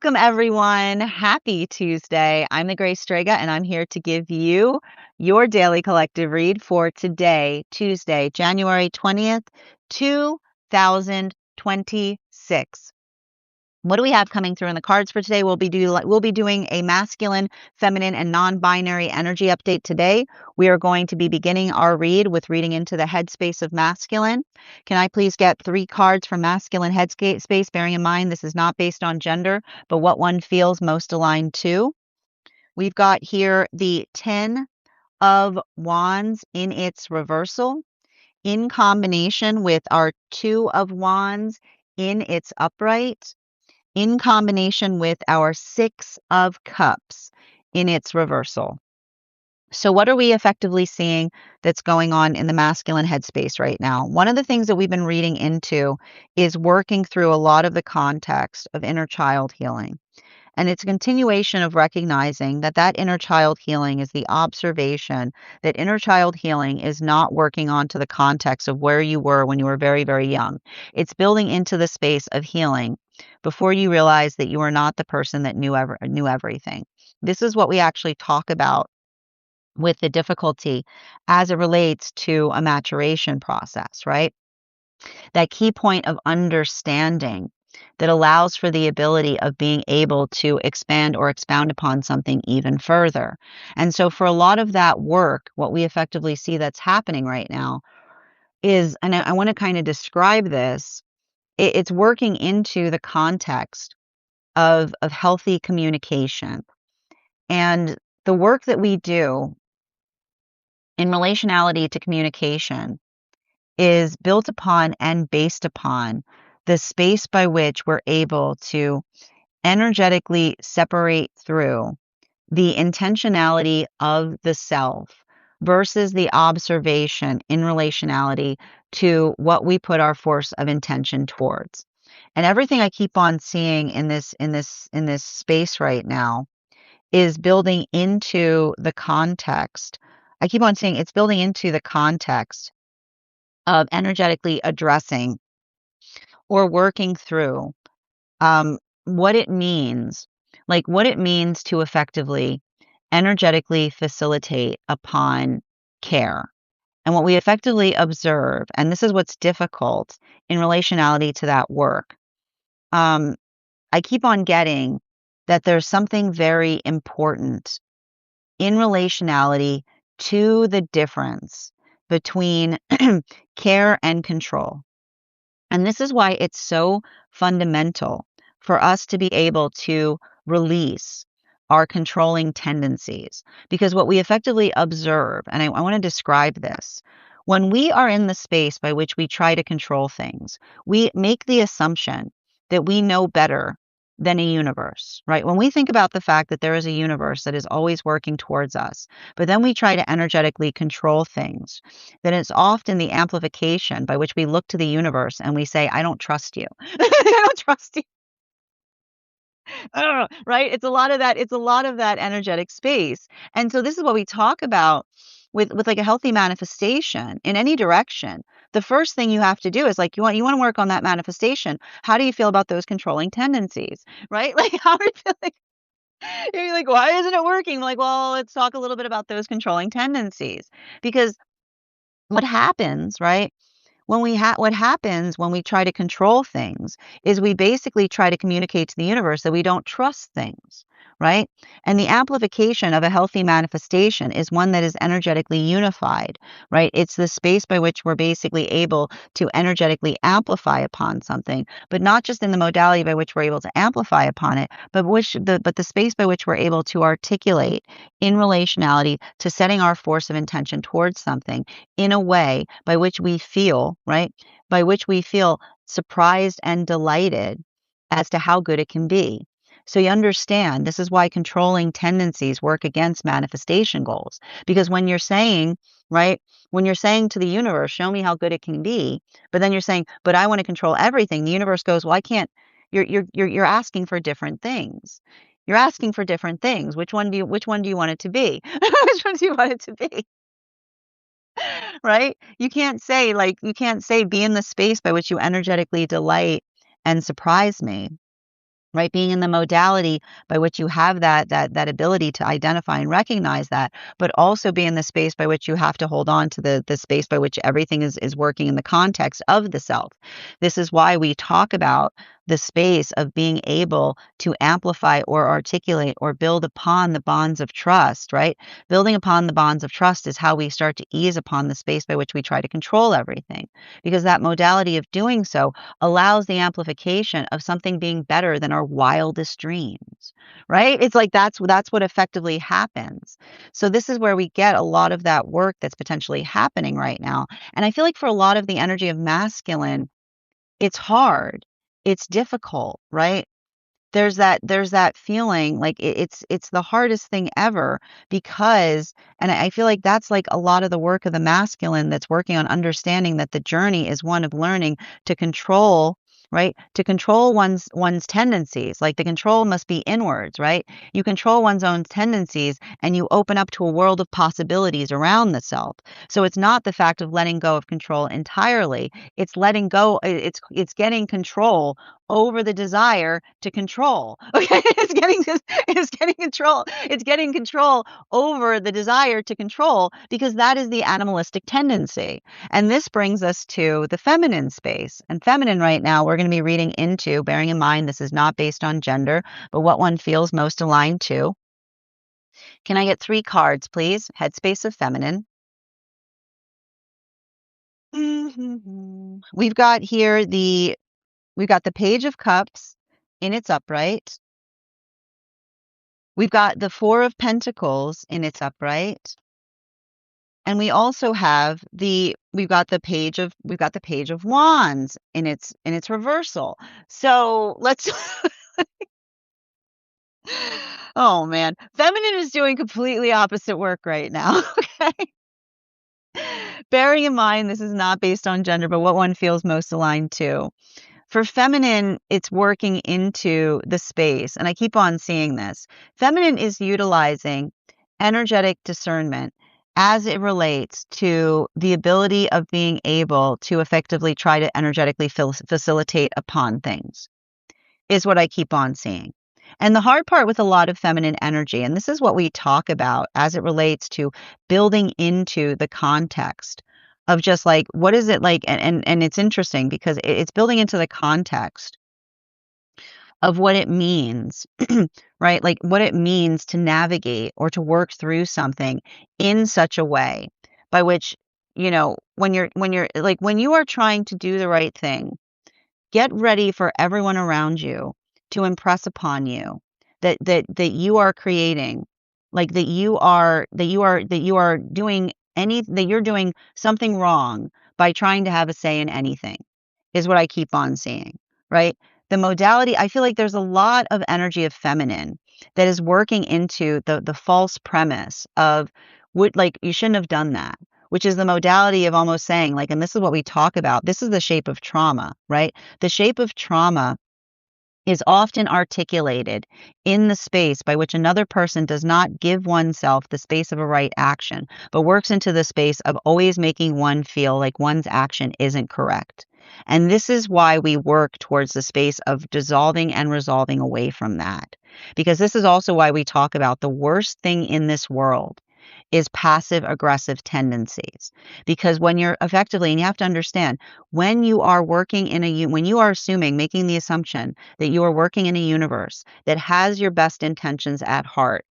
Welcome, everyone. Happy Tuesday. I'm the Grey Strega, and I'm here to give you your daily collective read for today, Tuesday, January 20th, 2026. What do we have coming through in the cards for today? We'll be doing a masculine, feminine, and non-binary energy update today. We are going to be beginning our read with reading into the headspace of masculine. Can I please get 3 cards from masculine headspace, bearing in mind this is not based on gender, but what one feels most aligned to? We've got here the 10 of Wands in its reversal, in combination with our 2 of Wands in its upright, in combination with our 6 of Cups in its reversal. So what are we effectively seeing that's going on in the masculine headspace right now? One of the things that we've been reading into is working through a lot of the context of inner child healing. And it's a continuation of recognizing that that inner child healing is the observation that inner child healing is not working onto the context of where you were when you were very, very young. It's building into the space of healing before you realize that you are not the person that knew everything. This is what we actually talk about with the difficulty as it relates to a maturation process, right? That key point of understanding that allows for the ability of being able to expand or expound upon something even further. And so for a lot of that work, what we effectively see that's happening right now is, and I want to kind of describe this, it's working into the context of healthy communication. And the work that we do in relationality to communication is built upon and based upon the space by which we're able to energetically separate through the intentionality of the self versus the observation in relationality to what we put our force of intention towards. And everything I keep on seeing in this space right now is building into the context. I keep on saying it's building into the context of energetically addressing or working through what it means, like what it means to effectively energetically facilitate upon care. And what we effectively observe, and this is what's difficult in relationality to that work, I keep on getting that there's something very important in relationality to the difference between care and control. And this is why it's so fundamental for us to be able to release our controlling tendencies. Because what we effectively observe, and I want to describe this, when we are in the space by which we try to control things, we make the assumption that we know better than a universe, right? When we think about the fact that there is a universe that is always working towards us, but then we try to energetically control things, then it's often the amplification by which we look to the universe and we say, I don't trust you. I don't trust you. Right? It's a lot of that energetic space. And so this is what we talk about with like a healthy manifestation in any direction. The first thing you have to do is like you want to work on that manifestation. How do you feel about those controlling tendencies? Right? Like how are you feeling? You're like, why isn't it working? I'm like, well, let's talk a little bit about those controlling tendencies. Because what happens, right? What happens when we try to control things is we basically try to communicate to the universe that we don't trust things, right? And the amplification of a healthy manifestation is one that is energetically unified, right? It's the space by which we're basically able to energetically amplify upon something, but not just in the modality by which we're able to amplify upon it, but the space by which we're able to articulate in relationality to setting our force of intention towards something in a way by which we feel, right? By which we feel surprised and delighted as to how good it can be. So you understand, this is why controlling tendencies work against manifestation goals. Because when you're saying, right, when you're saying to the universe, show me how good it can be, but then you're saying, but I want to control everything, the universe goes, well, I can't, you're asking for different things. You're asking for different things. Which one do you want it to be? Which one do you want it to be? Right? You can't say be in the space by which you energetically delight and surprise me. right? Being in the modality by which you have that ability to identify and recognize that, but also be in the space by which you have to hold on to the space by which everything is working in the context of the self. This is why we talk about the space of being able to amplify or articulate or build upon the bonds of trust, right? Building upon the bonds of trust is how we start to ease upon the space by which we try to control everything, because that modality of doing so allows the amplification of something being better than our wildest dreams, right? It's like that's what effectively happens. So this is where we get a lot of that work that's potentially happening right now. And I feel like for a lot of the energy of masculine, it's hard. It's difficult, right? There's that feeling like it's the hardest thing ever, because and I feel like that's like a lot of the work of the masculine that's working on understanding that the journey is one of learning to control, right? To control one's tendencies. Like the control must be inwards, right? You control one's own tendencies and you open up to a world of possibilities around the self. So it's not the fact of letting go of control entirely. It's letting go, it's getting control over the desire to control. Okay, it's getting control. It's getting control over the desire to control, because that is the animalistic tendency. And this brings us to the feminine space. And feminine right now, we're going to be reading into, bearing in mind this is not based on gender, but what one feels most aligned to. Can I get 3 cards, please? Headspace of feminine. We've got here we've got the Page of Cups in its upright. We've got the 4 of Pentacles in its upright. And we also have we've got the Page of Wands in its reversal. So let's oh man, feminine is doing completely opposite work right now. Okay. Bearing in mind this is not based on gender, but what one feels most aligned to. For feminine, it's working into the space, and I keep on seeing this. Feminine is utilizing energetic discernment as it relates to the ability of being able to effectively try to energetically facilitate upon things, is what I keep on seeing. And the hard part with a lot of feminine energy, and this is what we talk about as it relates to building into the context of just like, what is it like? And it's interesting because it's building into the context of what it means, right? Like what it means to navigate or to work through something in such a way by which, when you're like, when you are trying to do the right thing, get ready for everyone around you to impress upon you that you are creating, like that you are doing that you're doing something wrong by trying to have a say in anything, is what I keep on seeing, right? The modality, I feel like there's a lot of energy of feminine that is working into the false premise of would like you shouldn't have done that, which is the modality of almost saying like, and this is what we talk about. This is the shape of trauma, right? The shape of trauma is often articulated in the space by which another person does not give oneself the space of a right action, but works into the space of always making one feel like one's action isn't correct. And this is why we work towards the space of dissolving and resolving away from that. Because this is also why we talk about the worst thing in this world is passive aggressive tendencies. Because when you're effectively, and you have to understand, when you are working when you are assuming, making the assumption that you are working in a universe that has your best intentions at heart,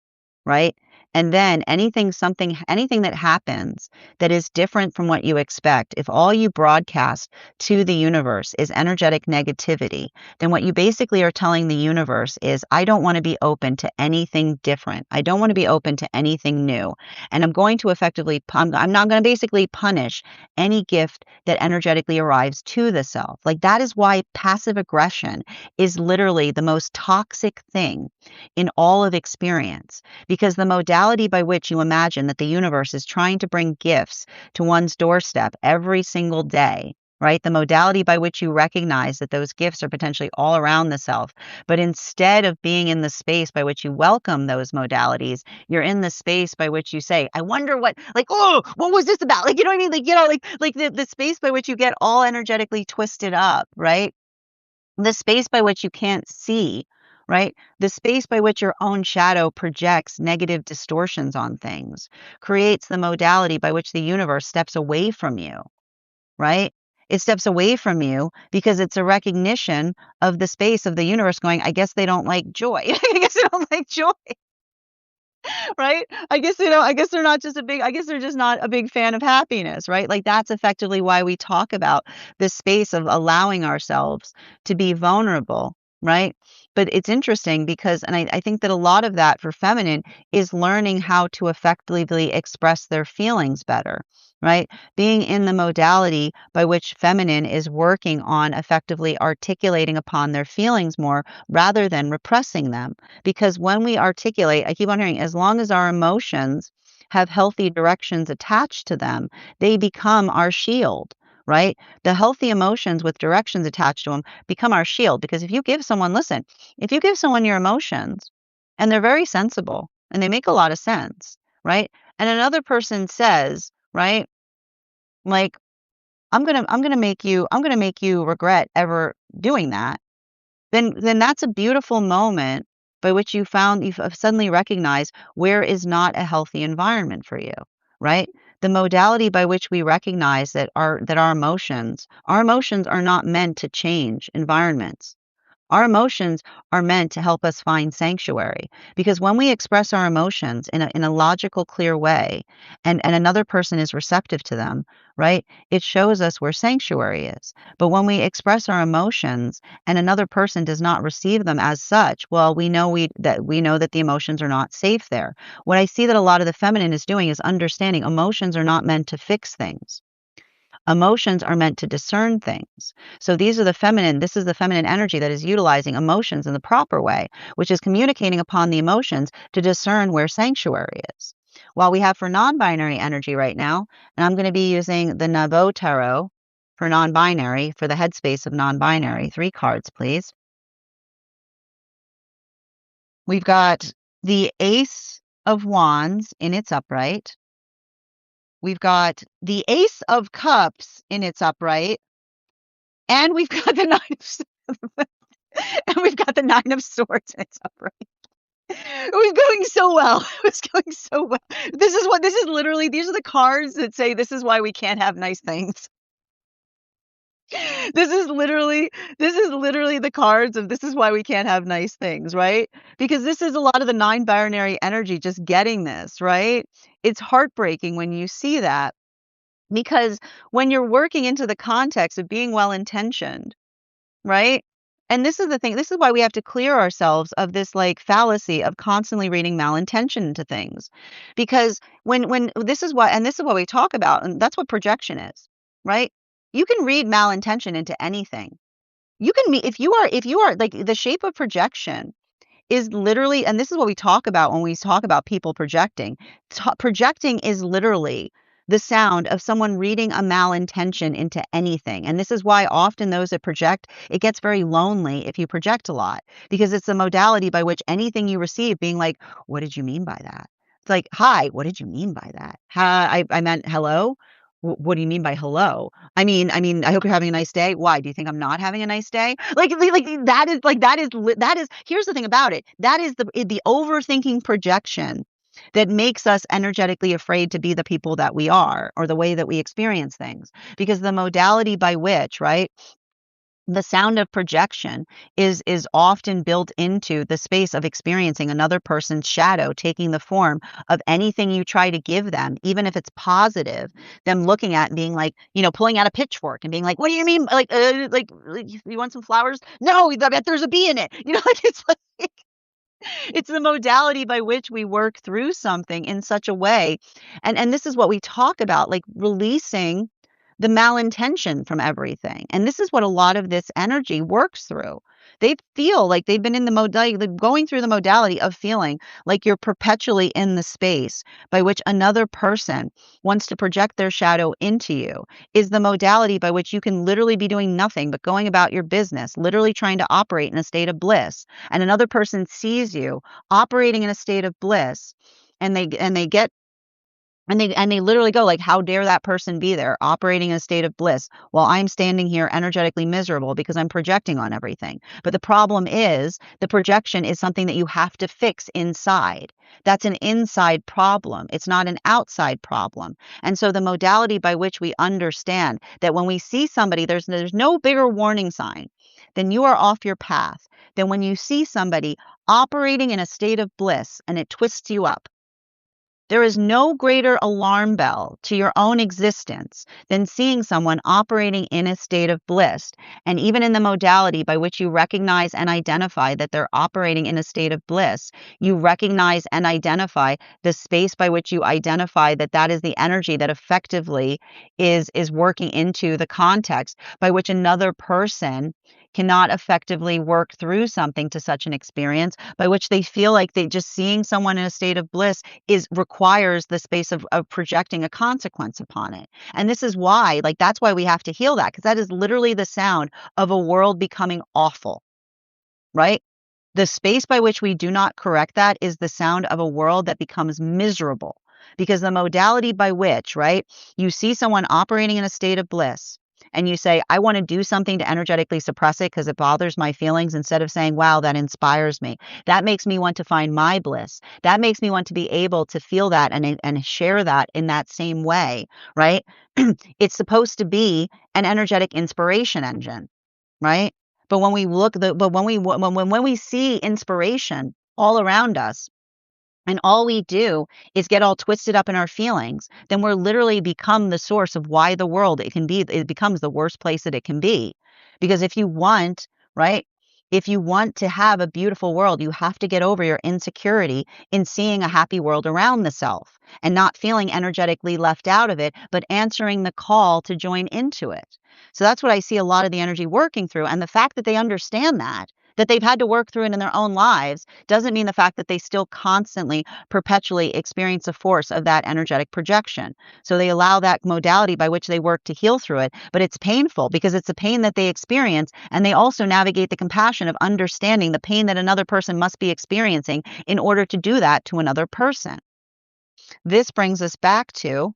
right? And then anything that happens that is different from what you expect, if all you broadcast to the universe is energetic negativity, then what you basically are telling the universe is, I don't want to be open to anything different. I don't want to be open to anything new. And I'm going to effectively, I'm not going to basically punish any gift that energetically arrives to the self. Like that is why passive aggression is literally the most toxic thing in all of experience, because the modality by which you imagine that the universe is trying to bring gifts to one's doorstep every single day, right? The modality by which you recognize that those gifts are potentially all around the self, but instead of being in the space by which you welcome those modalities, you're in the space by which you say, I wonder what, like, oh, what was this about? Like, you know what I mean? Like, like the space by which you get all energetically twisted up, right? The space by which you can't see right? The space by which your own shadow projects negative distortions on things creates the modality by which the universe steps away from you, right? It steps away from you because it's a recognition of the space of the universe going, I guess they don't like joy. I guess they don't like joy, right? I guess they're not just a big, I guess they're just not a big fan of happiness, right? Like that's effectively why we talk about this space of allowing ourselves to be vulnerable, right? But it's interesting because, and I think that a lot of that for feminine is learning how to effectively express their feelings better, right? Being in the modality by which feminine is working on effectively articulating upon their feelings more rather than repressing them. Because when we articulate, I keep on hearing, as long as our emotions have healthy directions attached to them, they become our shield, right? The healthy emotions with directions attached to them become our shield. Because if you give someone, listen, if you give someone your emotions and they're very sensible and they make a lot of sense, right? And another person says, right, like, I'm gonna make you regret ever doing that, then that's a beautiful moment by which you've suddenly recognized where is not a healthy environment for you, right? The modality by which we recognize that our emotions are not meant to change environments. Our emotions are meant to help us find sanctuary because when we express our emotions in a logical, clear way and another person is receptive to them, right? It shows us where sanctuary is. But when we express our emotions and another person does not receive them as such, well, we know that the emotions are not safe there. What I see that a lot of the feminine is doing is understanding emotions are not meant to fix things. Emotions are meant to discern things. So this is the feminine energy that is utilizing emotions in the proper way, which is communicating upon the emotions to discern where sanctuary is. While we have for non-binary energy right now, and I'm going to be using the Nabo Tarot for non-binary, for the headspace of non-binary. 3 cards, please. We've got the Ace of Wands in its upright. We've got the Ace of Cups in its upright. And we've got the and we've got the 9 of Swords in its upright. It was going so well. It was going so well. This is literally, these are the cards that say this is why we can't have nice things. This is literally the cards of this is why we can't have nice things, right? Because this is a lot of the 9 binary energy just getting this, right? It's heartbreaking when you see that because when you're working into the context of being well-intentioned, right? And this is the thing, this is why we have to clear ourselves of this like fallacy of constantly reading malintention into things. Because when this is what we talk about, and that's what projection is, right? You can read malintention into anything. You can if you are like the shape of projection is literally, and this is what we talk about when we talk about people projecting. Projecting is literally the sound of someone reading a malintention into anything. And this is why often those that project, it gets very lonely if you project a lot, because it's the modality by which anything you receive being like, what did you mean by that? It's like, hi, what did you mean by that? Hi, I meant hello. What do you mean by hello? I hope you're having a nice day. Why? Do you think I'm not having a nice day? That is, here's the thing about it. That is the overthinking projection that makes us energetically afraid to be the people that we are or the way that we experience things. Because the modality by which, right? The sound of projection is often built into the space of experiencing another person's shadow taking the form of anything you try to give them, even if it's positive, them looking at and being like, pulling out a pitchfork and being like, what do you mean? Like, you want some flowers? No, I bet there's a bee in it. It's like, it's the modality by which we work through something in such a way. And this is what we talk about, like releasing the malintention from everything. And this is what a lot of this energy works through. They feel like they've been in the modality, going through the modality of feeling like you're perpetually in the space by which another person wants to project their shadow into you, is the modality by which you can literally be doing nothing but going about your business, literally trying to operate in a state of bliss. And another person sees you operating in a state of bliss and they get And they literally go like, how dare that person be there operating in a state of bliss while I'm standing here energetically miserable because I'm projecting on everything. But the problem is the projection is something that you have to fix inside. That's an inside problem. It's not an outside problem. And so the modality by which we understand that when we see somebody, there's no bigger warning sign than you are off your path than when you see somebody operating in a state of bliss and it twists you up. There is no greater alarm bell to your own existence than seeing someone operating in a state of bliss. And even in the modality by which you recognize and identify that they're operating in a state of bliss, you recognize and identify the space by which you identify that that is the energy that effectively is working into the context by which another person cannot effectively work through something to such an experience, by which they feel like they just seeing someone in a state of bliss is requires the space of projecting a consequence upon it. And this is why, like, that's why we have to heal that, because that is literally the sound of a world becoming awful, right? The space by which we do not correct that is the sound of a world that becomes miserable, because the modality by which, right, you see someone operating in a state of bliss and you say, I want to do something to energetically suppress it because it bothers my feelings, instead of saying, wow, that inspires me. That makes me want to find my bliss. That makes me want to be able to feel that and share that in that same way, right? It's supposed to be an energetic inspiration engine, right? But when we look the but when we see inspiration all around us, and all we do is get all twisted up in our feelings, then we're literally become the source of why the world it becomes the worst place that it can be. Because if you want, right? If you want to have a beautiful world, you have to get over your insecurity in seeing a happy world around the self and not feeling energetically left out of it, but answering the call to join into it. So that's what I see a lot of the energy working through. And the fact that they understand that they've had to work through it in their own lives, doesn't mean the fact that they still constantly, perpetually experience the force of that energetic projection. So they allow that modality by which they work to heal through it, but it's painful because it's a pain that they experience, and they also navigate the compassion of understanding the pain that another person must be experiencing in order to do that to another person. This brings us back to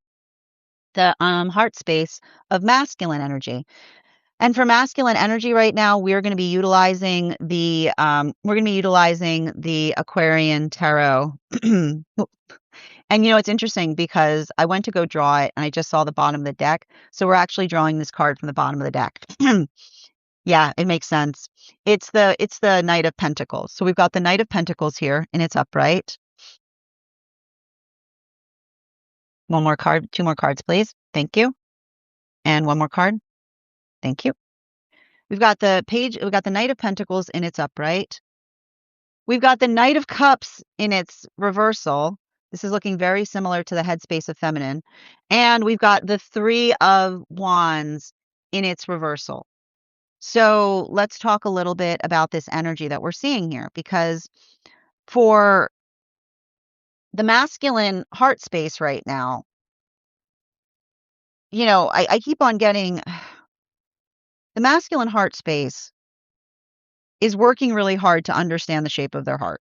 the heart space of masculine energy. And for masculine energy right now, we're going to be utilizing the Aquarian tarot. And it's interesting because I went to go draw it and I just saw the bottom of the deck. So we're actually drawing this card from the bottom of the deck. Yeah, it makes sense. It's the Knight of Pentacles. So we've got the Knight of Pentacles here and it's upright. One more card, two more cards, please. Thank you. And one more card. Thank you. We've got the Knight of Pentacles in its upright. We've got the Knight of Cups in its reversal. This is looking very similar to the headspace of feminine. And we've got the Three of Wands in its reversal. So let's talk a little bit about this energy that we're seeing here, because for the masculine heart space right now, I keep on getting the masculine heart space is working really hard to understand the shape of their heart.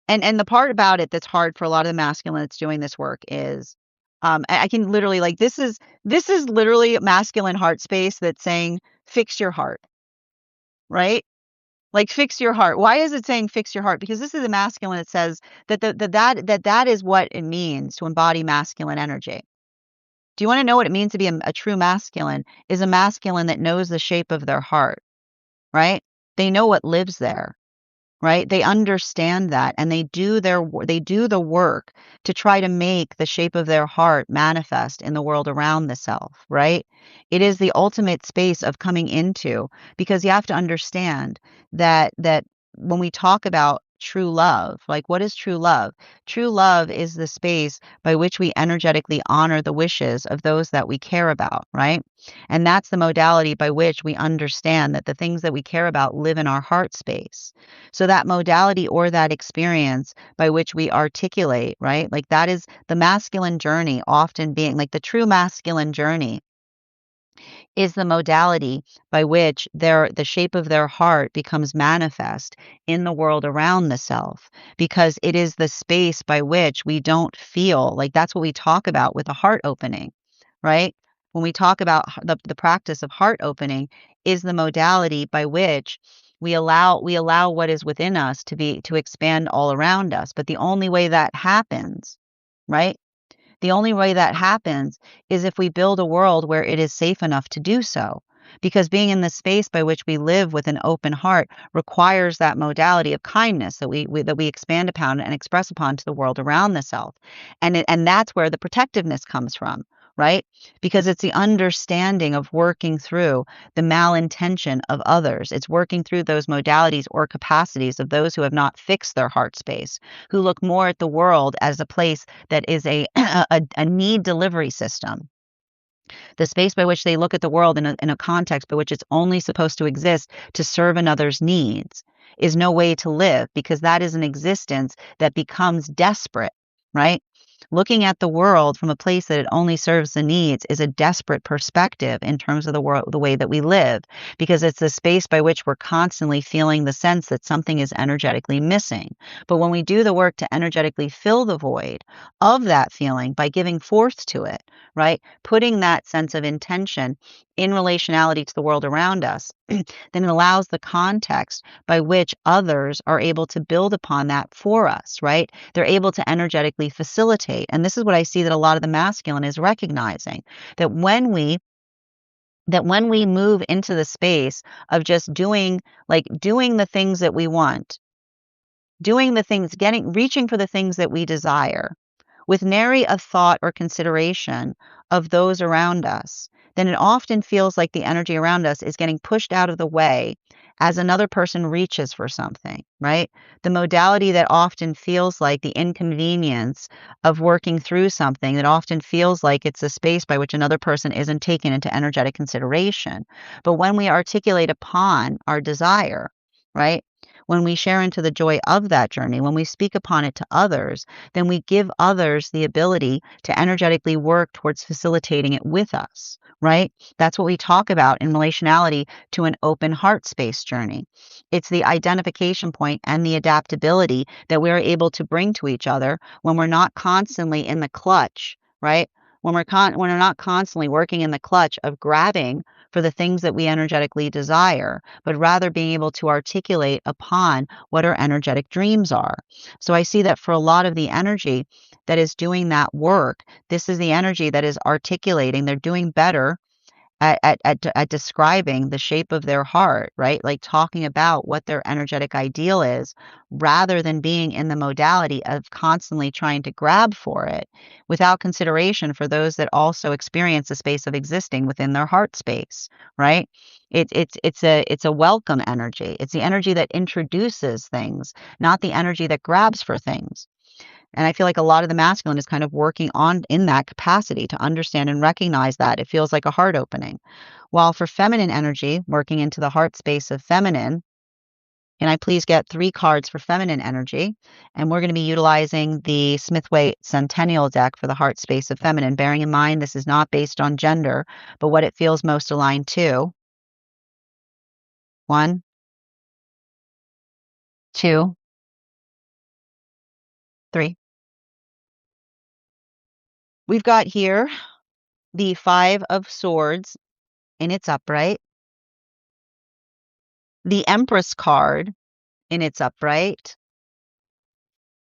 And the part about it that's hard for a lot of the masculine that's doing this work is, I can literally, like, this is literally masculine heart space that's saying, fix your heart, right? Like, fix your heart. Why is it saying fix your heart? Because this is a masculine that says that is what it means to embody masculine energy. Do you want to know what it means to be a true masculine? Is a masculine that knows the shape of their heart, right? They know what lives there. Right? They understand that, and they do the work to try to make the shape of their heart manifest in the world around the self, right? It is the ultimate space of coming into, because you have to understand that when we talk about true love, like, what is true love? True love is the space by which we energetically honor the wishes of those that we care about, right? And that's the modality by which we understand that the things that we care about live in our heart space. So that modality or that experience by which we articulate, right? Like, that is the masculine journey, often being like the true masculine journey is the modality by which the shape of their heart becomes manifest in the world around the self, because it is the space by which we don't feel like that's what we talk about with the heart opening, right? When we talk about the practice of heart opening is the modality by which we allow what is within us to expand all around us. But the only way that happens, right? The only way that happens is if we build a world where it is safe enough to do so. Because being in the space by which we live with an open heart requires that modality of kindness that we expand upon and express upon to the world around the self. And that's where the protectiveness comes from, right? Because it's the understanding of working through the malintention of others. It's working through those modalities or capacities of those who have not fixed their heart space, who look more at the world as a place that is a need delivery system. The space by which they look at the world in a context by which it's only supposed to exist to serve another's needs is no way to live, because that is an existence that becomes desperate, right? Looking at the world from a place that it only serves the needs is a desperate perspective in terms of the world, the way that we live, because it's the space by which we're constantly feeling the sense that something is energetically missing. But when we do the work to energetically fill the void of that feeling by giving force to it, right? Putting that sense of intention in relationality to the world around us, then it allows the context by which others are able to build upon that for us, right? They're able to energetically facilitate. And this is what I see that a lot of the masculine is recognizing, that when we move into the space of just doing the things that we want, doing the things, reaching for the things that we desire, with nary a thought or consideration of those around us, then it often feels like the energy around us is getting pushed out of the way as another person reaches for something, right? The modality that often feels like the inconvenience of working through something, that often feels like it's a space by which another person isn't taken into energetic consideration. But when we articulate upon our desire, right? When we share into the joy of that journey, when we speak upon it to others, then we give others the ability to energetically work towards facilitating it with us, right? That's what we talk about in relationality to an open heart space journey. It's the identification point and the adaptability that we're able to bring to each other when we're not constantly in the clutch, right? When we're not constantly working in the clutch of grabbing for the things that we energetically desire, but rather being able to articulate upon what our energetic dreams are. So I see that for a lot of the energy that is doing that work, this is the energy that is articulating. They're doing better at describing the shape of their heart, right? Like talking about what their energetic ideal is, rather than being in the modality of constantly trying to grab for it without consideration for those that also experience the space of existing within their heart space, right? It's a welcome energy. It's the energy that introduces things, not the energy that grabs for things. And I feel like a lot of the masculine is kind of working on in that capacity to understand and recognize that it feels like a heart opening. While for feminine energy, working into the heart space of feminine, can I please get 3 cards for feminine energy? And we're going to be utilizing the Smith-Waite Centennial deck for the heart space of feminine, bearing in mind this is not based on gender, but what it feels most aligned to. 1, 2, 3. We've got here the 5 of Swords in its upright, the Empress card in its upright,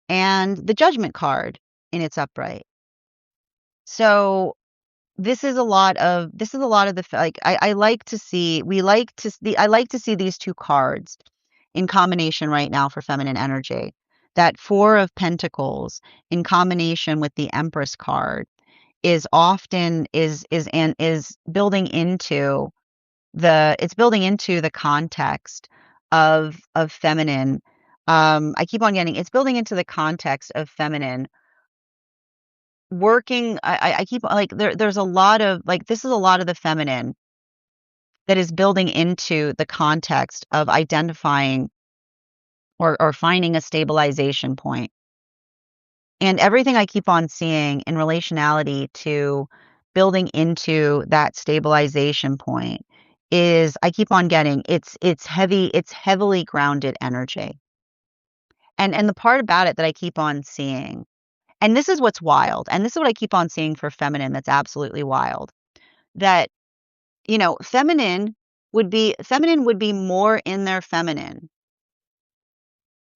and the Judgment card in its upright. So this is a lot of the like I like to see we like to see I like to see these 2 cards in combination right now for feminine energy. That 4 of Pentacles in combination with the Empress card is often is building into the context of feminine. I keep on getting it's building into the context of feminine working. I keep like there's a lot of like this is a lot of the feminine that is building into the context of identifying or finding a stabilization point. And everything I keep on seeing in relationality to building into that stabilization point is I keep on getting it's heavily grounded energy. And the part about it that I keep on seeing, and this is what's wild, and this is what I keep on seeing for feminine that's absolutely wild, that, feminine would be more in their feminine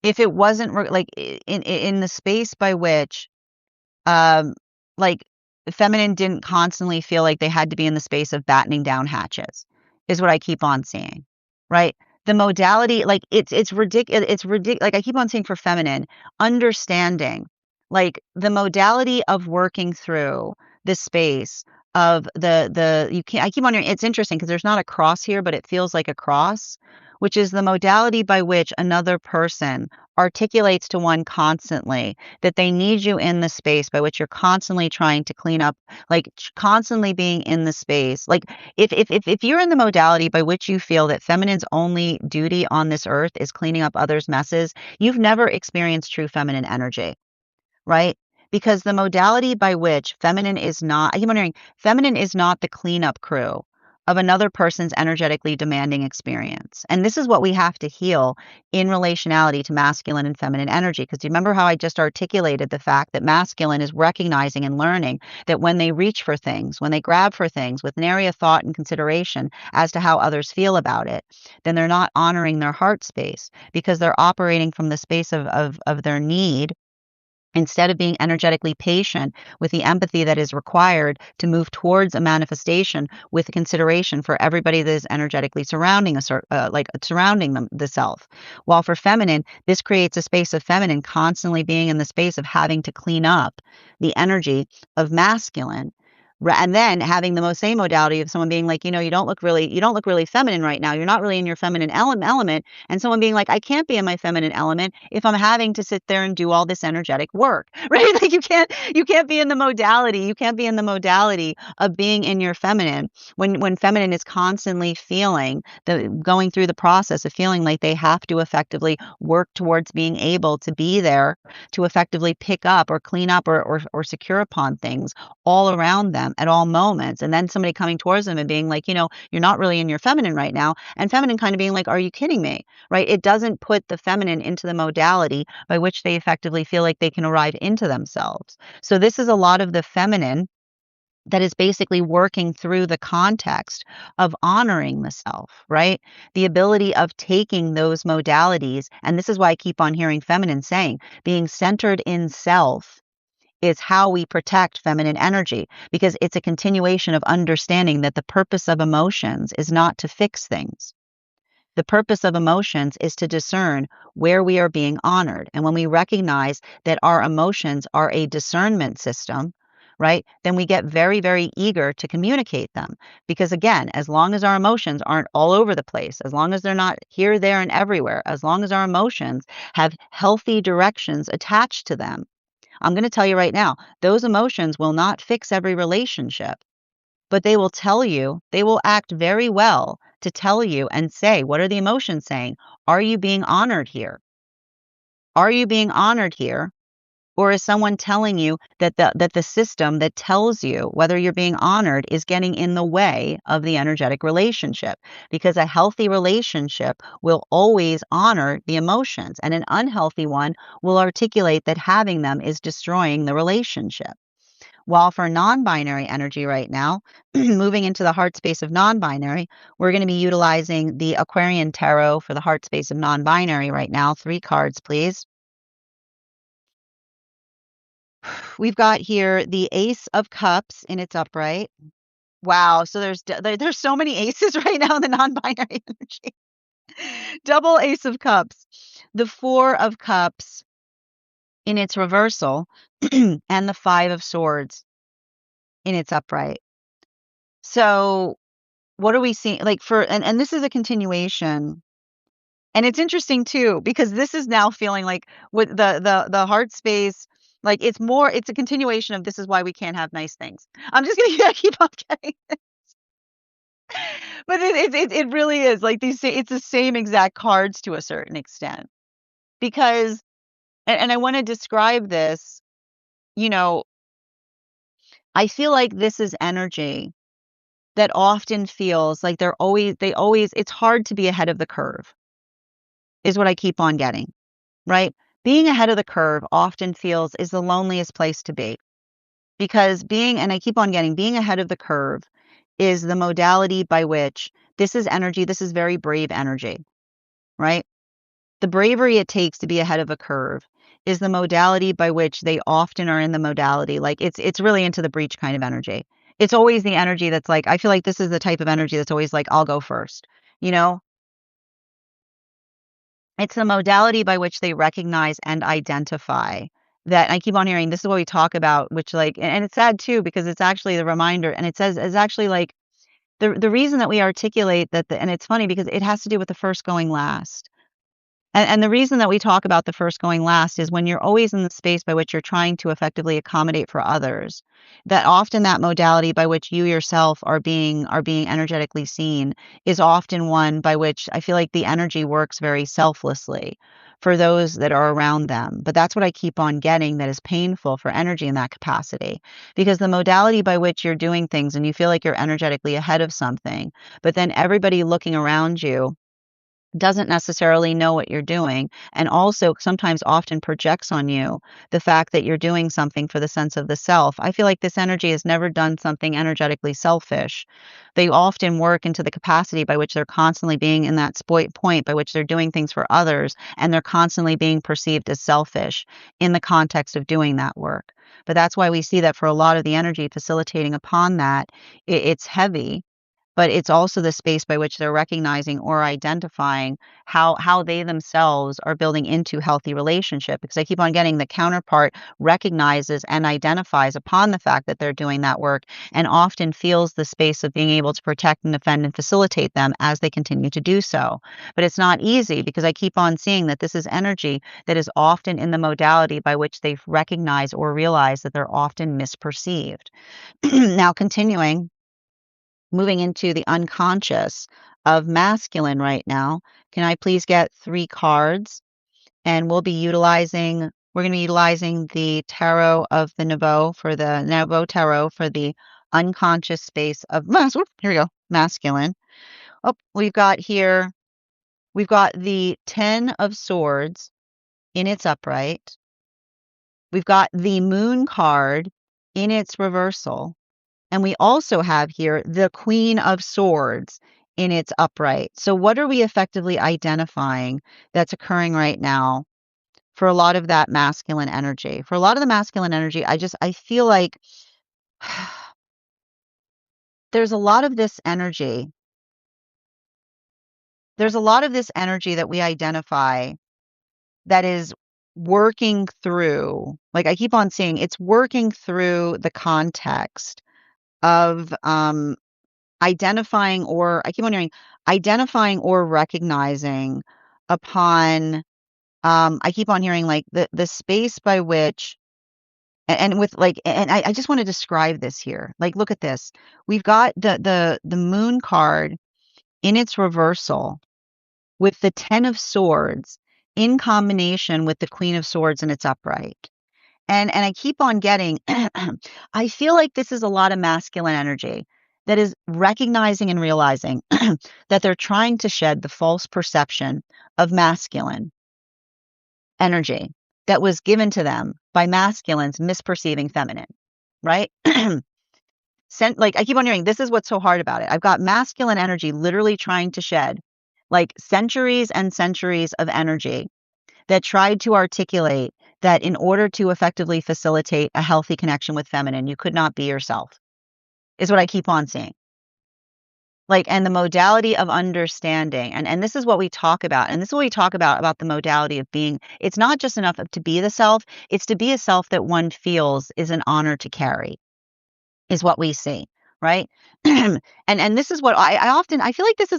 if it wasn't like in the space by which um like feminine didn't constantly feel like they had to be in the space of battening down hatches is what I keep on seeing, right? The modality, like it's ridiculous. It's ridiculous. Like I keep on saying for feminine, understanding like the modality of working through the space of the you can't I keep on hearing it's interesting because there's not a cross here, but it feels like a cross, which is the modality by which another person articulates to one constantly that they need you in the space by which you're constantly trying to clean up, like constantly being in the space. Like if you're in the modality by which you feel that feminine's only duty on this earth is cleaning up others' messes, you've never experienced true feminine energy, right? Because the modality by which feminine is not, I keep wondering, feminine is not the cleanup crew of another person's energetically demanding experience. And this is what we have to heal in relationality to masculine and feminine energy. Because do you remember how I just articulated the fact that masculine is recognizing and learning that when they reach for things, when they grab for things with nary a thought and consideration as to how others feel about it, then they're not honoring their heart space because they're operating from the space of their need instead of being energetically patient with the empathy that is required to move towards a manifestation with consideration for everybody that is energetically surrounding surrounding them, the self. While for feminine, this creates a space of feminine constantly being in the space of having to clean up the energy of masculine. And then having the most same modality of someone being like, you don't look really feminine right now. You're not really in your feminine element. And someone being like, I can't be in my feminine element if I'm having to sit there and do all this energetic work, right? Like you can't be in the modality. You can't be in the modality of being in your feminine when feminine is constantly feeling going through the process of feeling like they have to effectively work towards being able to be there to effectively pick up or clean up or secure upon things all around them at all moments. And then somebody coming towards them and being like, you're not really in your feminine right now. And feminine kind of being like, are you kidding me? Right? It doesn't put the feminine into the modality by which they effectively feel like they can arrive into themselves. So this is a lot of the feminine that is basically working through the context of honoring the self, right? The ability of taking those modalities. And this is why I keep on hearing feminine saying, being centered in self is how we protect feminine energy because it's a continuation of understanding that the purpose of emotions is not to fix things. The purpose of emotions is to discern where we are being honored. And when we recognize that our emotions are a discernment system, right, then we get very, very eager to communicate them. Because again, as long as our emotions aren't all over the place, as long as they're not here, there, and everywhere, as long as our emotions have healthy directions attached to them, I'm going to tell you right now, those emotions will not fix every relationship, but they will tell you, they will act very well to tell you and say, what are the emotions saying? Are you being honored here? Are you being honored here? Or is someone telling you that the system that tells you whether you're being honored is getting in the way of the energetic relationship? Because a healthy relationship will always honor the emotions, and an unhealthy one will articulate that having them is destroying the relationship. While for non-binary energy right now, moving into the heart space of non-binary, we're going to be utilizing the Aquarian Tarot for the heart space of non-binary right now. 3 cards, please. We've got here the Ace of Cups in its upright. Wow, so there's so many aces right now in the non-binary energy. Double Ace of Cups. The 4 of Cups in its reversal and the 5 of Swords in its upright. So what are we seeing? Like and this is a continuation. And it's interesting too, because this is now feeling like with the heart space, like it's a continuation of this is why we can't have nice things. I'm just gonna keep on getting, but it really is like it's the same exact cards to a certain extent because, and I want to describe this, you know, I feel like this is energy that often feels like it's hard to be ahead of the curve, is what I keep on getting, right? Being ahead of the curve often feels is the loneliest place to be because and I keep on getting being ahead of the curve is the modality by which this is energy, this is very brave energy, right? The bravery it takes to be ahead of a curve is the modality by which they often are in the modality. Like it's really into the breach kind of energy. It's always the energy that's like, I feel like this is the type of energy that's always like, I'll go first. You know, it's the modality by which they recognize and identify that. I keep on hearing this is what we talk about, which like, and it's sad too, because it's actually the reminder. And it says, it's actually like the reason that we articulate that, and it's funny because it has to do with the first going last. And the reason that we talk about the first going last is when you're always in the space by which you're trying to effectively accommodate for others, that often that modality by which you yourself are being energetically seen is often one by which I feel like the energy works very selflessly for those that are around them. But that's what I keep on getting that is painful for energy in that capacity. Because the modality by which you're doing things and you feel like you're energetically ahead of something, but then everybody looking around you doesn't necessarily know what you're doing, and also sometimes often projects on you the fact that you're doing something for the sense of the self. I feel like this energy has never done something energetically selfish. They often work into the capacity by which they're constantly being in that point by which they're doing things for others, and they're constantly being perceived as selfish in the context of doing that work. But that's why we see that for a lot of the energy facilitating upon that, it's heavy, but it's also the space by which they're recognizing or identifying how they themselves are building into healthy relationship, because I keep on getting the counterpart recognizes and identifies upon the fact that they're doing that work and often feels the space of being able to protect and defend and facilitate them as they continue to do so. But it's not easy because I keep on seeing that this is energy that is often in the modality by which they recognize or realize that they're often misperceived. Now continuing, moving into the unconscious of masculine right now. Can I please get 3 cards? And we're going to be utilizing the tarot of the Nouveau for the Nouveau tarot for the unconscious space of here we go, masculine. Oh, we've got the 10 of swords in its upright. We've got the moon card in its reversal. And we also have here the Queen of Swords in its upright. So what are we effectively identifying that's occurring right now for a lot of that masculine energy? For a lot of the masculine energy, I feel like there's a lot of this energy. There's a lot of this energy that we identify that is working through, like I keep on saying, it's working through the context of identifying, or I keep on hearing identifying or recognizing upon, I keep on hearing like the space by which and with like and I just want to describe this here. Like look at this. We've got the moon card in its reversal with the 10 of swords in combination with the queen of swords in its upright. And I keep on getting I feel like this is a lot of masculine energy that is recognizing and realizing that they're trying to shed the false perception of masculine energy that was given to them by masculines misperceiving feminine, right? Like I keep on hearing this is what's so hard about it. I've got masculine energy literally trying to shed like centuries and centuries of energy that tried to articulate that in order to effectively facilitate a healthy connection with feminine, you could not be yourself, is what I keep on seeing. Like, and the modality of understanding, and this is what we talk about, and this is what we talk about the modality of being. It's not just enough to be the self, it's to be a self that one feels is an honor to carry, is what we see, right? And this is what I feel like this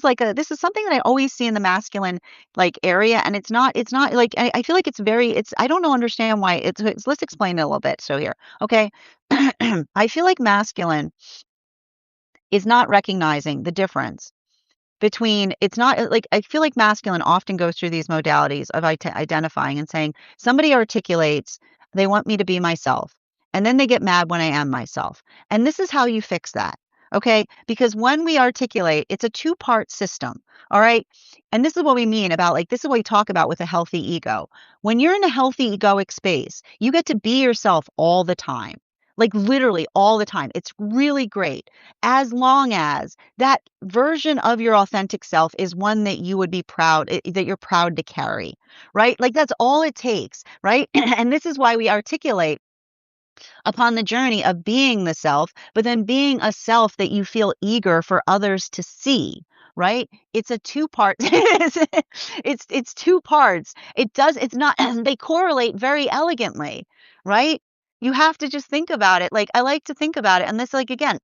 is something that I always see in the masculine like area, and it's not like I feel like it's I don't know understand why let's explain it a little bit. So here, okay, I feel like masculine is not recognizing the difference between it's not like I feel like masculine often goes through these modalities of identifying and saying somebody articulates they want me to be myself. And then they get mad when I am myself. And this is how you fix that. Okay? Because when we articulate, it's a two-part system. All right? And this is what we mean about like, this is what we talk about with a healthy ego. When you're in a healthy egoic space, you get to be yourself all the time. Like literally all the time. It's really great. As long as that version of your authentic self is one that you would be proud, that you're proud to carry, right? Like that's all it takes, right? And this is why we articulate upon the journey of being the self, but then being a self that you feel eager for others to see, right? It's a two part it's two parts. It's not they correlate very elegantly, right? You have to just think about it. Like I like to think about it and this like again,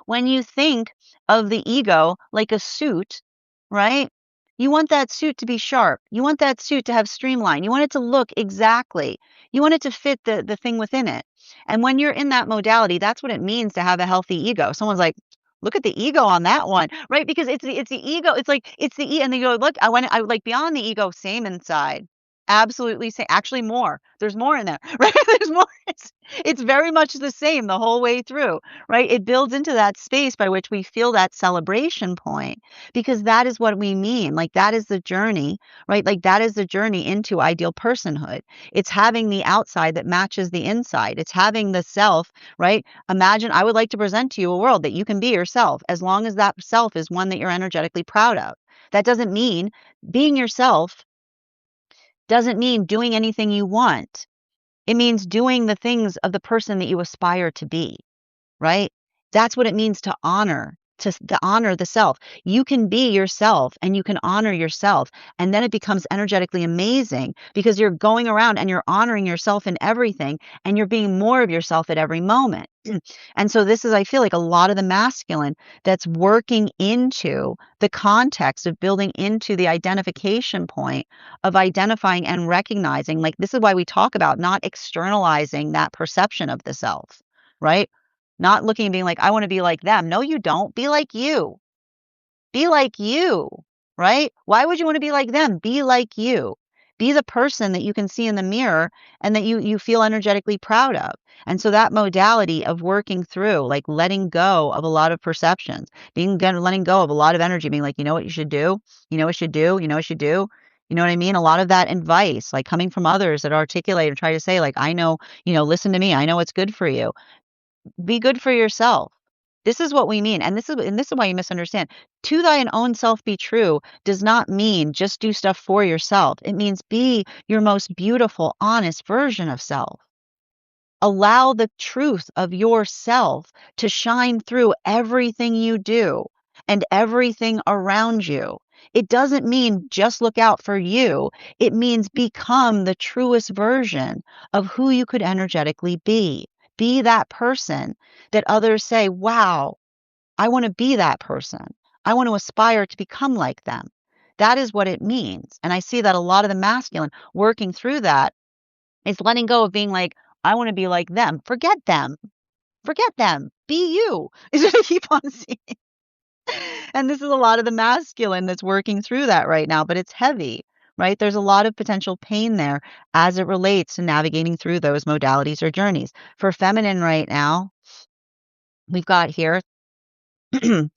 when you think of the ego like a suit, right? You want that suit to be sharp. You want that suit to have streamline. You want it to look exactly. You want it to fit the thing within it. And when you're in that modality, that's what it means to have a healthy ego. Someone's like, look at the ego on that one, right? Because it's the ego. It's like it's the and they go, look, I like beyond the ego, same inside. Absolutely same. Actually, more. There's more in there, right? There's more. It's very much the same the whole way through, right? It builds into that space by which we feel that celebration point because that is what we mean. Like that is the journey, right? Like that is the journey into ideal personhood. It's having the outside that matches the inside. It's having the self, right? Imagine I would like to present to you a world that you can be yourself as long as that self is one that you're energetically proud of. That doesn't mean being yourself doesn't mean doing anything you want. It means doing the things of the person that you aspire to be, right? That's what it means to honor, to honor the self. You can be yourself and you can honor yourself. And then it becomes energetically amazing because you're going around and you're honoring yourself in everything and you're being more of yourself at every moment. And so this is, I feel like a lot of the masculine that's working into the context of building into the identification point of identifying and recognizing, like, this is why we talk about not externalizing that perception of the self, right? Not looking and being like, I want to be like them. No, you don't. Be like you. Be like you, right? Why would you want to be like them? Be like you. Be the person that you can see in the mirror and that you feel energetically proud of. And so that modality of working through, like letting go of a lot of perceptions, letting go of a lot of energy, being like, you know what you should do? You know what you should do? You know what you should do? You know what I mean? A lot of that advice, like coming from others that articulate and try to say, like, I know, listen to me. I know what's good for you. Be good for yourself. This is what we mean, and this is why you misunderstand. To thine own self be true does not mean just do stuff for yourself. It means be your most beautiful, honest version of self. Allow the truth of yourself to shine through everything you do and everything around you. It doesn't mean just look out for you. It means become the truest version of who you could energetically be. Be that person that others say, wow, I want to be that person. I want to aspire to become like them. That is what it means. And I see that a lot of the masculine working through that is letting go of being like, I want to be like them. Forget them. Forget them. Be you. Is what I keep on seeing. And this is a lot of the masculine that's working through that right now, but it's heavy, right? There's a lot of potential pain there as it relates to navigating through those modalities or journeys. For feminine right now, we've got here 3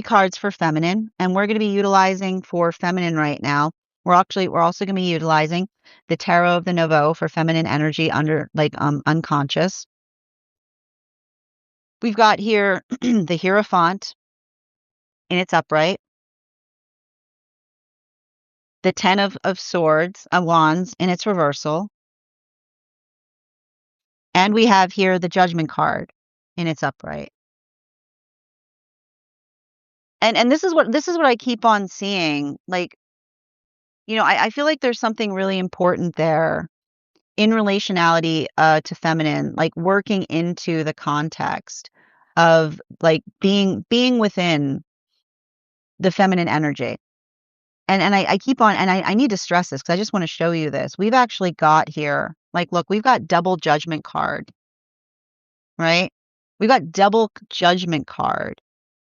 cards for feminine, and we're going to be utilizing for feminine right now. We're also going to be utilizing the Tarot of the Nouveau for feminine energy under unconscious. We've got here the Hierophant in its upright, the 10 of swords, wands in its reversal, and we have here the Judgment card in its upright. And this is what I keep on seeing. Like, I feel like there's something really important there in relationality to feminine, like working into the context of like being within the feminine energy. And I keep on, and I need to stress this because I just want to show you this. We've actually got here, like, look, we've got double Judgment card, right? We've got double Judgment card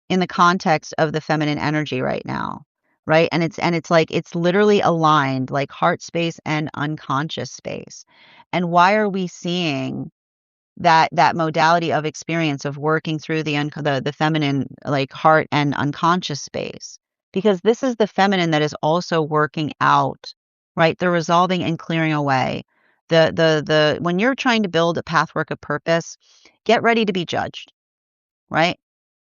in the context of the feminine energy right now. right? And it's like it's literally aligned like heart space and unconscious space. And why are we seeing that modality of experience of working through the feminine like heart and unconscious space? Because this is the feminine that is also working out, right? The resolving and clearing away. The when you're trying to build a pathwork of purpose, get ready to be judged, right?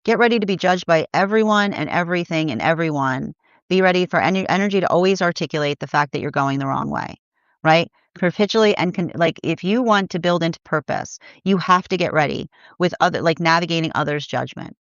Get ready to be judged by everyone and everything and everyone. Be ready for energy to always articulate the fact that you're going the wrong way, right? Capitulate and like if you want to build into purpose, you have to get ready with other like navigating others' judgment,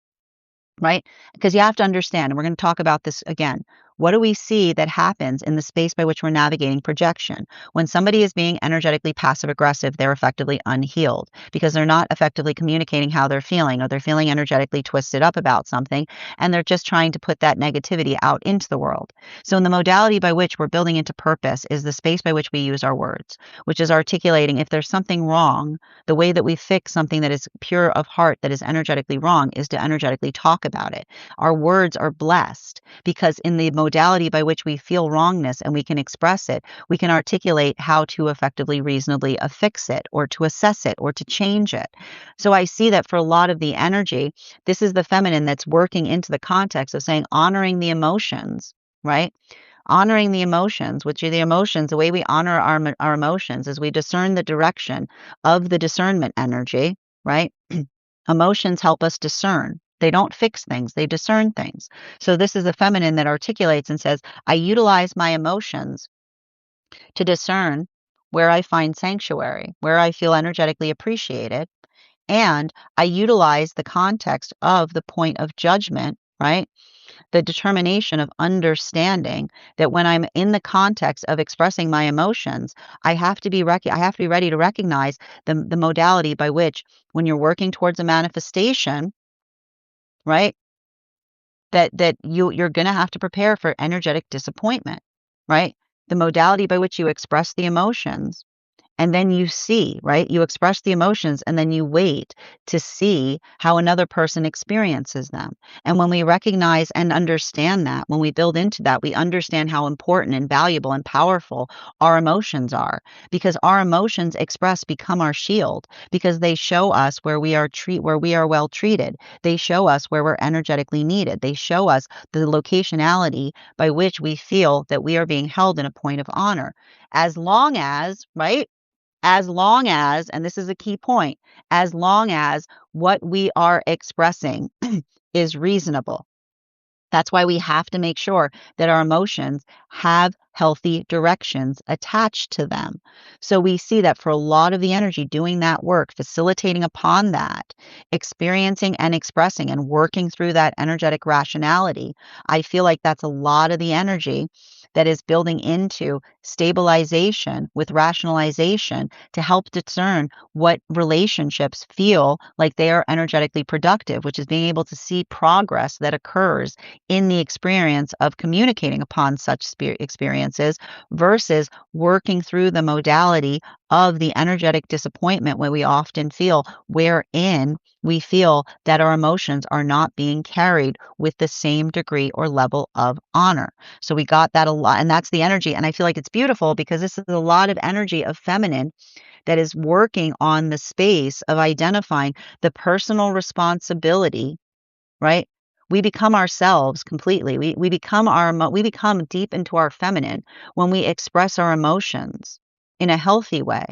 right? Because you have to understand, and we're going to talk about this again. What do we see that happens in the space by which we're navigating projection? When somebody is being energetically passive aggressive, they're effectively unhealed because they're not effectively communicating how they're feeling, or they're feeling energetically twisted up about something, and they're just trying to put that negativity out into the world. So, in the modality by which we're building into purpose is the space by which we use our words, which is articulating if there's something wrong. The way that we fix something that is pure of heart, that is energetically wrong, is to energetically talk about it. Our words are blessed because in the modality by which we feel wrongness and we can express it, we can articulate how to effectively, reasonably affix it or to assess it or to change it. So I see that for a lot of the energy, this is the feminine that's working into the context of saying honoring the emotions, right? Honoring the emotions, which are the emotions, the way we honor our emotions is we discern the direction of the discernment energy, right? Emotions help us discern. They don't fix things, they discern things. So this is a feminine that articulates and says, I utilize my emotions to discern where I find sanctuary, where I feel energetically appreciated. And I utilize the context of the point of judgment, right? The determination of understanding that when I'm in the context of expressing my emotions, I have to be ready to recognize the modality by which when you're working towards a manifestation, right? You're going to have to prepare for energetic disappointment, right? The modality by which you express the emotions and then you see, right? You express the emotions and then you wait to see how another person experiences them. And when we recognize and understand that, when we build into that, we understand how important and valuable and powerful our emotions are, because our emotions expressed become our shield, because they show us where we are well treated. They show us where we're energetically needed. They show us the locationality by which we feel that we are being held in a point of honor. As long as, right? As long as, and this is a key point, as long as what we are expressing is reasonable. That's why we have to make sure that our emotions have healthy directions attached to them. So we see that for a lot of the energy doing that work, facilitating upon that, experiencing and expressing and working through that energetic rationality, I feel like that's a lot of the energy that is building into stabilization with rationalization to help discern what relationships feel like they are energetically productive, which is being able to see progress that occurs in the experience of communicating upon such experiences versus working through the modality of the energetic disappointment where we often feel, wherein we feel that our emotions are not being carried with the same degree or level of honor. So we got that a lot, and that's the energy. And I feel like it's beautiful because this is a lot of energy of feminine that is working on the space of identifying the personal responsibility, right? We become ourselves completely. We become we become deep into our feminine when we express our emotions in a healthy way,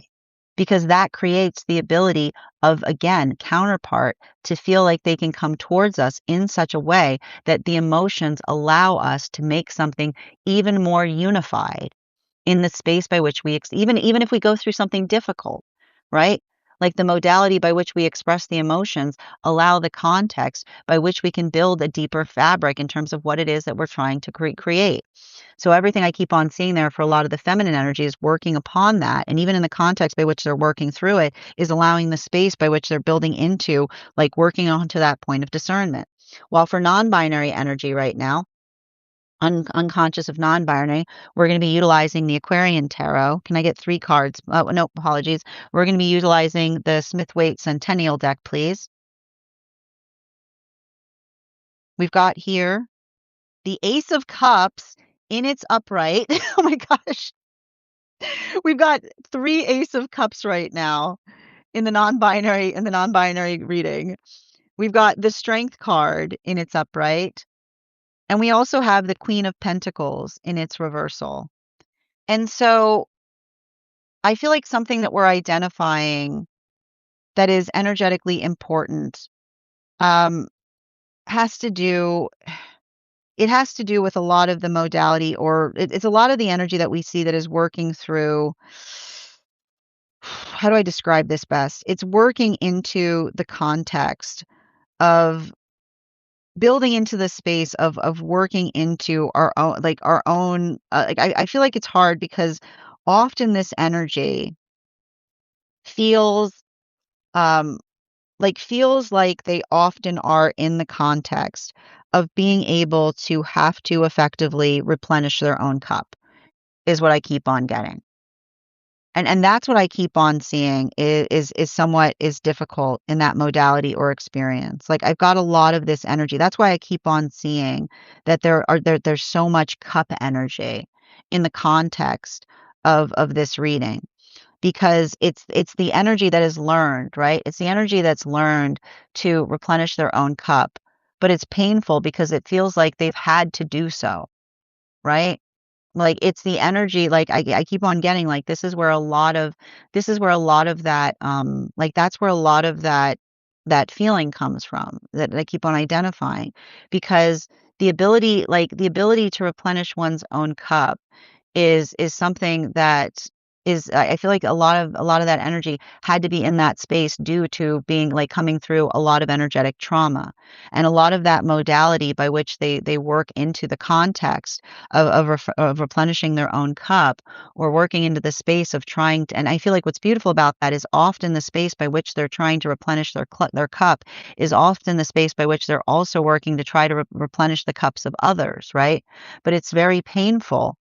because that creates the ability of, again, counterpart to feel like they can come towards us in such a way that the emotions allow us to make something even more unified in the space by which we even if we go through something difficult, right? Like the modality by which we express the emotions allow the context by which we can build a deeper fabric in terms of what it is that we're trying to create. So everything I keep on seeing there for a lot of the feminine energy is working upon that. And even in the context by which they're working through it is allowing the space by which they're building into, like working onto that point of discernment. While for non-binary energy right now, unconscious of non-binary, we're going to be utilizing the Aquarian Tarot. Can I get 3 cards? Oh, no, apologies. We're going to be utilizing the Smith-Waite Centennial deck, please. We've got here the Ace of Cups in its upright. Oh my gosh. We've got 3 Ace of Cups right now in the non-binary reading. We've got the Strength card in its upright, and we also have the Queen of Pentacles in its reversal. And so I feel like something that we're identifying that is energetically important um, has to do it has to do with a lot of the modality, or it's a lot of the energy that we see that is working through. How do I describe this best? It's working into the context of building into the space of working into our own like I feel like it's hard because often this energy feels um feels like they often are in the context of being able to have to effectively replenish their own cup is what I keep on getting. And that's what I keep on seeing is somewhat is difficult in that modality or experience. Like I've got a lot of this energy. That's why I keep on seeing that there's so much cup energy in the context of this reading because it's the energy that is learned, right? It's the energy that's learned to replenish their own cup, but it's painful because it feels like they've had to do so, right? Like, it's the energy, like, I keep on getting, like, this is where a lot of that, that's where a lot of that feeling comes from, that I keep on identifying, because the ability to replenish one's own cup is something that is I feel like a lot of that energy had to be in that space due to being like coming through a lot of energetic trauma. And a lot of that modality by which they work into the context of replenishing their own cup or working into the space of trying to, and I feel like what's beautiful about that is often the space by which they're trying to replenish their cup is often the space by which they're also working to try to replenish the cups of others, right? But it's very painful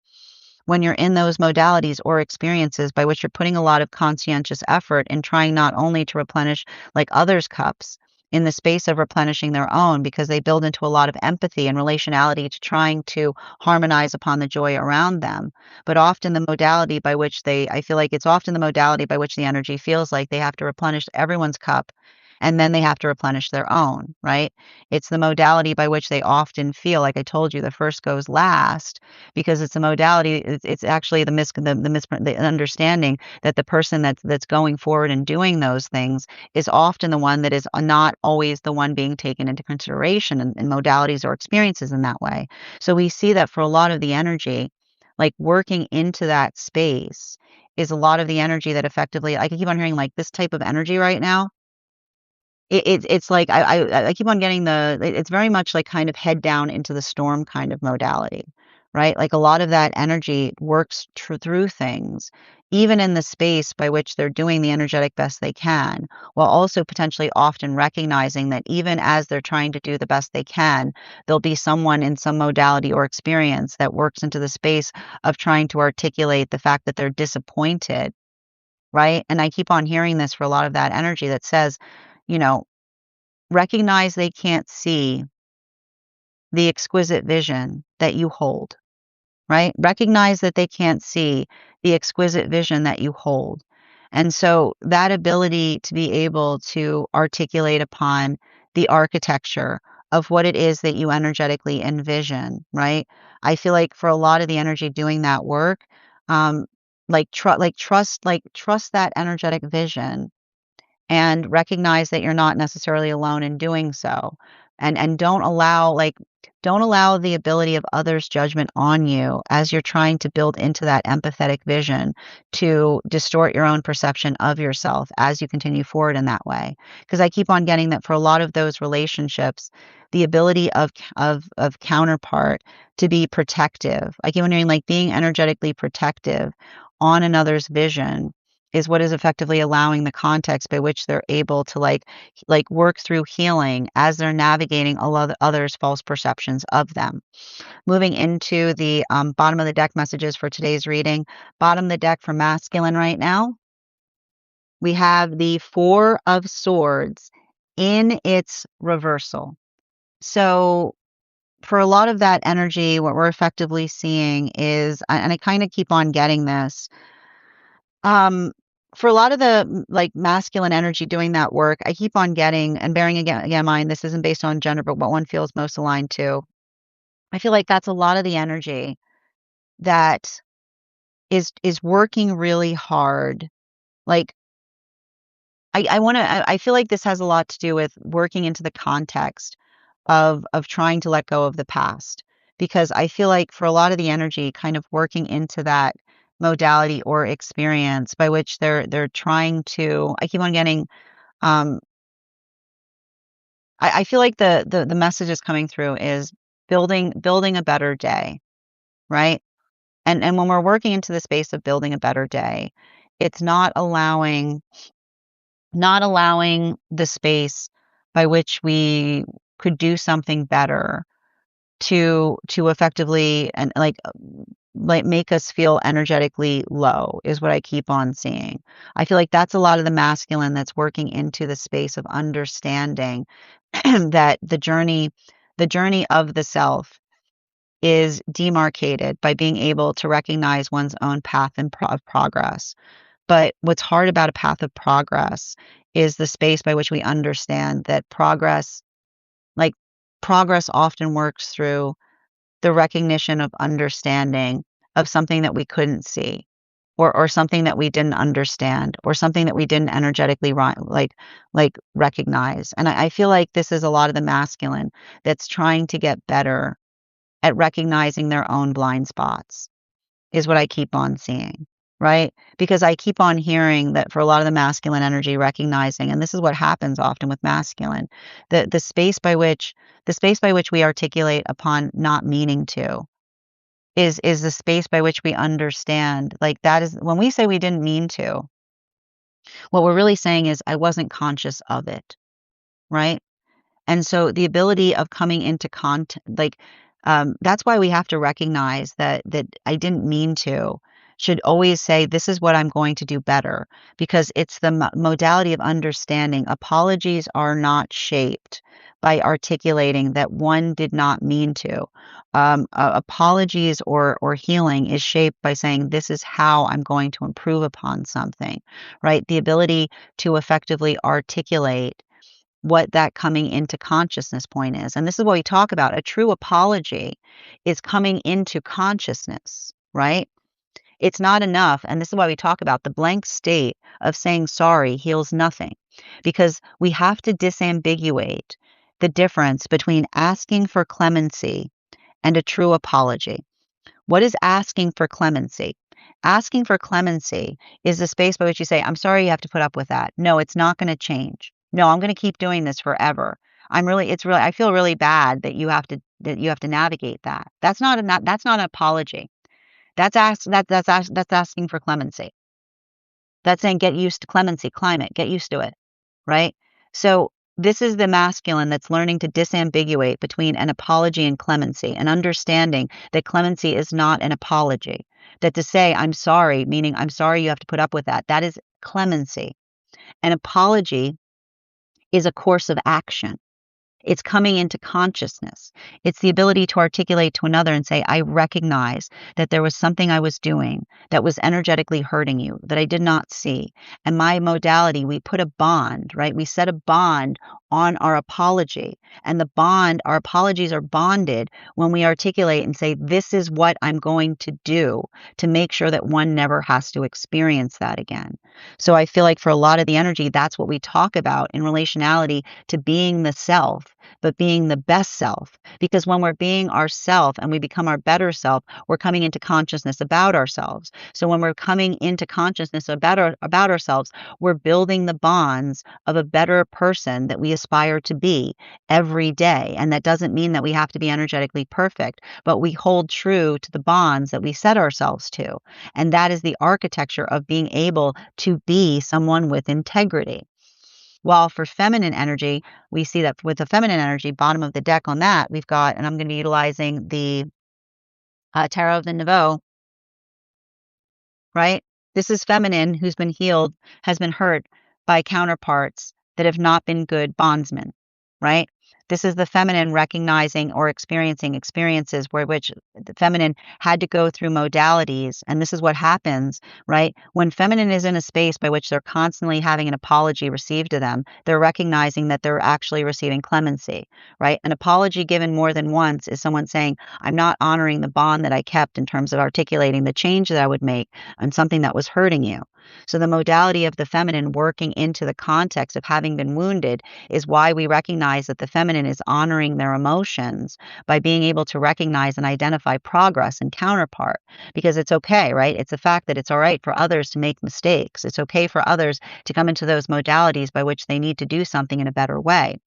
when you're in those modalities or experiences by which you're putting a lot of conscientious effort in trying not only to replenish like others' cups in the space of replenishing their own because they build into a lot of empathy and relationality to trying to harmonize upon the joy around them. But often the modality by which I feel like it's often the modality by which the energy feels like they have to replenish everyone's cup and then they have to replenish their own, right? It's the modality by which they often feel like I told you the first goes last because it's a modality. It's actually the understanding that the person that's going forward and doing those things is often the one that is not always the one being taken into consideration in modalities or experiences in that way. So we see that for a lot of the energy, like working into that space is a lot of the energy that effectively I can keep on hearing like this type of energy right now it's like I keep on getting it's very much like kind of head down into the storm kind of modality, right? Like a lot of that energy works through things, even in the space by which they're doing the energetic best they can, while also potentially often recognizing that even as they're trying to do the best they can, there'll be someone in some modality or experience that works into the space of trying to articulate the fact that they're disappointed, right? And I keep on hearing this for a lot of that energy that says, you know, recognize they can't see the exquisite vision that you hold, right? Recognize that they can't see the exquisite vision that you hold. And so that ability to be able to articulate upon the architecture of what it is that you energetically envision, right? I feel like for a lot of the energy doing that work, um, trust that energetic vision and recognize that you're not necessarily alone in doing so. And don't allow the ability of others' judgment on you as you're trying to build into that empathetic vision to distort your own perception of yourself as you continue forward in that way. Because I keep on getting that for a lot of those relationships, the ability of counterpart to be protective. I keep on hearing like being energetically protective on another's vision is what is effectively allowing the context by which they're able to work through healing as they're navigating a lot of others' false perceptions of them. Moving into the bottom of the deck messages for today's reading. Bottom of the deck for masculine right now, we have the Four of Swords in its reversal. So for a lot of that energy, what we're effectively seeing is, and I kind of keep on getting this, um, for a lot of the like masculine energy doing that work, I keep on getting and bearing again in mind, this isn't based on gender, but what one feels most aligned to. I feel like that's a lot of the energy that is working really hard. Like I feel like this has a lot to do with working into the context of trying to let go of the past, because I feel like for a lot of the energy kind of working into that modality or experience by which they're trying to, I keep on getting, um I feel like the message is coming through is building a better day, right? And when we're working into the space of building a better day, it's not allowing the space by which we could do something better to effectively and like make us feel energetically low is what I keep on seeing. I feel like that's a lot of the masculine that's working into the space of understanding that the journey of the self is demarcated by being able to recognize one's own path and of progress. But what's hard about a path of progress is the space by which we understand that like progress often works through the recognition of understanding of something that we couldn't see, or something that we didn't understand, or something that we didn't energetically like recognize. And I feel like this is a lot of the masculine that's trying to get better at recognizing their own blind spots is what I keep on seeing, right? Because I keep on hearing that for a lot of the masculine energy, recognizing, and this is what happens often with masculine, the space by which we articulate upon not meaning to is the space by which we understand. Like that is when we say we didn't mean to, what we're really saying is I wasn't conscious of it, right? And so the ability of coming into that's why we have to recognize that I didn't mean to should always say, this is what I'm going to do better, because it's the modality of understanding. Apologies are not shaped by articulating that one did not mean to. Apologies or healing is shaped by saying, this is how I'm going to improve upon something, right? The ability to effectively articulate what that coming into consciousness point is. And this is what we talk about. A true apology is coming into consciousness, right? It's not enough. And this is why we talk about the blank state of saying sorry heals nothing, because we have to disambiguate the difference between asking for clemency and a true apology. What is asking for clemency? Asking for clemency is the space by which you say, I'm sorry you have to put up with that. No, it's not going to change. No, I'm going to keep doing this forever. I feel really bad that you have to navigate that. That's not an apology. That's asking for clemency. That's saying get used to clemency, climate, get used to it, right? So this is the masculine that's learning to disambiguate between an apology and clemency, and understanding that clemency is not an apology. That to say I'm sorry, meaning I'm sorry you have to put up with that, that is clemency. An apology is a course of action. It's coming into consciousness. It's the ability to articulate to another and say, I recognize that there was something I was doing that was energetically hurting you that I did not see. And my modality, we put a bond, right? We set a bond on our apology. And our apologies are bonded when we articulate and say, this is what I'm going to do to make sure that one never has to experience that again. So I feel like for a lot of the energy, that's what we talk about in relationality to being the self, but being the best self. Because when we're being ourself and we become our better self, we're coming into consciousness about ourselves. So when we're coming into consciousness about ourselves, we're building the bonds of a better person that we aspire to be every day. And that doesn't mean that we have to be energetically perfect, but we hold true to the bonds that we set ourselves to. And that is the architecture of being able to be someone with integrity. While for feminine energy, we see that with the feminine energy, bottom of the deck on that, we've got, and I'm going to be utilizing the Tarot of the Nouveau, right? This is feminine who's been healed, has been hurt by counterparts that have not been good bondsmen, right? This is the feminine recognizing or experiencing experiences where which the feminine had to go through modalities. And this is what happens, right? When feminine is in a space by which they're constantly having an apology received to them, they're recognizing that they're actually receiving clemency, right? An apology given more than once is someone saying, I'm not honoring the bond that I kept in terms of articulating the change that I would make on something that was hurting you. So the modality of the feminine working into the context of having been wounded is why we recognize that the feminine is honoring their emotions by being able to recognize and identify progress and counterpart, because it's okay, right? It's the fact that it's all right for others to make mistakes. It's okay for others to come into those modalities by which they need to do something in a better way.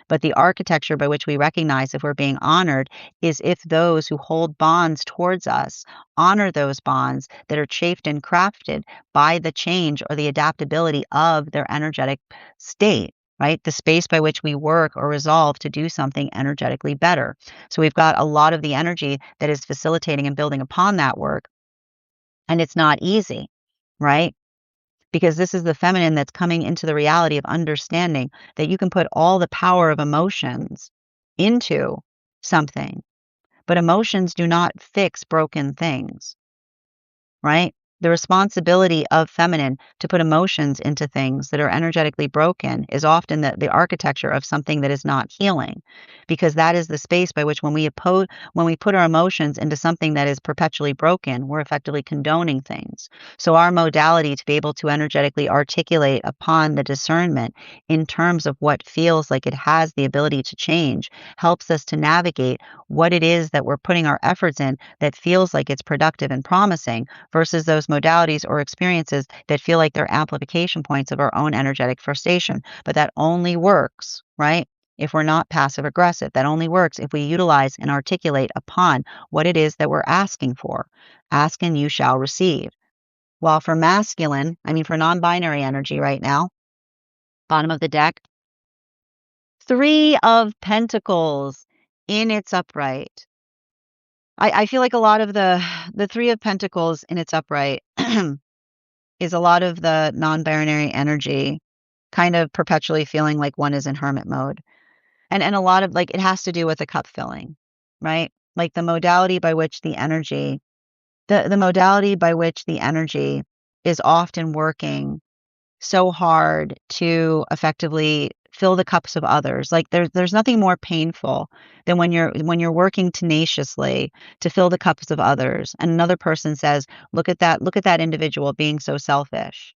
But the architecture by which we recognize if we're being honored is if those who hold bonds towards us honor those bonds that are chafed and crafted by the change or the adaptability of their energetic state, right? The space by which we work or resolve to do something energetically better. So we've got a lot of the energy that is facilitating and building upon that work. And it's not easy, right? Because this is the feminine that's coming into the reality of understanding that you can put all the power of emotions into something, but emotions do not fix broken things, right? The responsibility of feminine to put emotions into things that are energetically broken is often the architecture of something that is not healing, because that is the space by which when we put our emotions into something that is perpetually broken, we're effectively condoning things. So our modality to be able to energetically articulate upon the discernment in terms of what feels like it has the ability to change helps us to navigate what it is that we're putting our efforts in that feels like it's productive and promising versus those modalities or experiences that feel like they're amplification points of our own energetic frustration. But that only works, right? If we're not passive aggressive, that only works if we utilize and articulate upon what it is that we're asking for. Ask and you shall receive. While for masculine, for non-binary energy right now, bottom of the deck, 3 of Pentacles in its upright. I feel like a lot of the 3 of Pentacles in its upright is a lot of the non-binary energy kind of perpetually feeling like one is in hermit mode. And a lot of like it has to do with the cup filling, right? Like the modality by which the energy the modality by which the energy is often working so hard to effectively fill the cups of others. Like there's nothing more painful than when you're working tenaciously to fill the cups of others and another person says, look at that individual being so selfish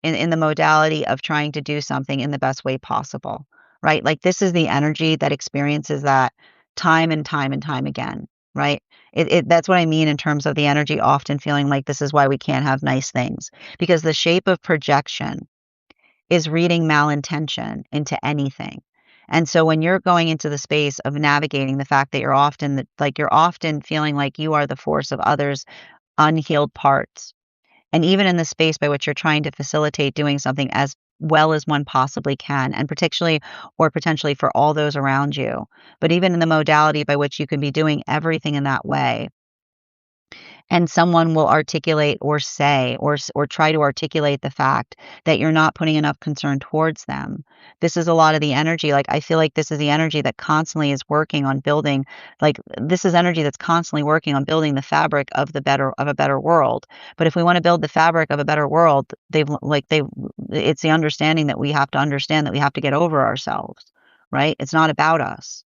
in the modality of trying to do something in the best way possible, right? Like this is the energy that experiences that time and time and time again, right? That's what I mean in terms of the energy often feeling like this is why we can't have nice things, because the shape of projection is reading malintention into anything. And so when you're going into the space of navigating the fact that you're often feeling like you are the force of others' unhealed parts, and even in the space by which you're trying to facilitate doing something as well as one possibly can, and particularly or potentially for all those around you, but even in the modality by which you can be doing everything in that way, and someone will articulate or say or try to articulate the fact that you're not putting enough concern towards them. This is a lot of the energy. Like I feel like this is the energy that constantly is working on building, like this is energy that's constantly working on building the fabric of a better world. But if we want to build the fabric of a better world, it's the understanding that we have to understand that we have to get over ourselves, right? It's not about us.